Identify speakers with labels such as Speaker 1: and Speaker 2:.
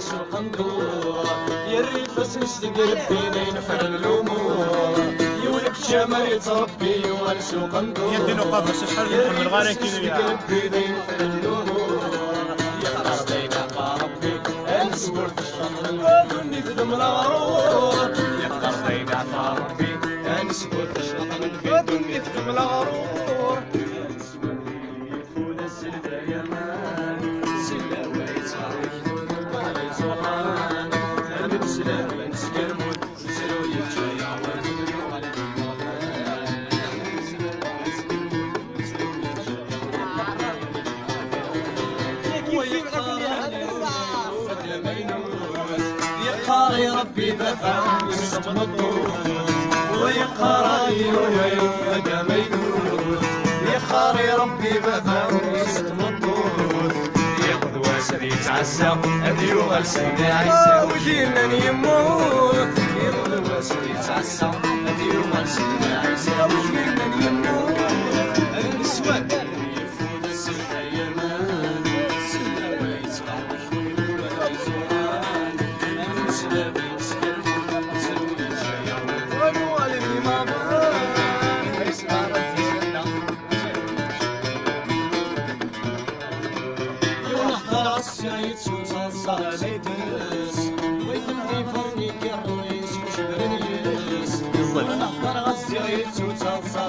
Speaker 1: سوق ندور يا الريف نسلق ربي ينفع الامور يولك شمال يتربي ونسوق ندور
Speaker 2: يدي نقاط شحال من غير كيلو
Speaker 1: ربي ينفع الامور يا قصدينا ربي نصبر الشهر ونخدم الغرور يا قصدينا ربي نصبر الشهر ونخدم الغرور يفوت السلفة يا مان سلاوة يتحرك باغي زوقان انا بسلامة نسكرمون نسلو يتشايع ونقولو على يقاري ربي بفهم يسطم الضوء ويقاري ويفقى مينون يقاري ربي بفهم يسطم الضوء ياخذ واسر يتعسى أديو سيدي عيسى ودينا يموت ياخذ واسر يتعسى أديو سيدي عيسى ودينا يموت النسوان يفوت السلفة يا مان سلاوة يتحرك ولا يزوران النسلة صاليدس ويثني فرني كالرئيس وشبرنيس ونحضر غزيت وتصل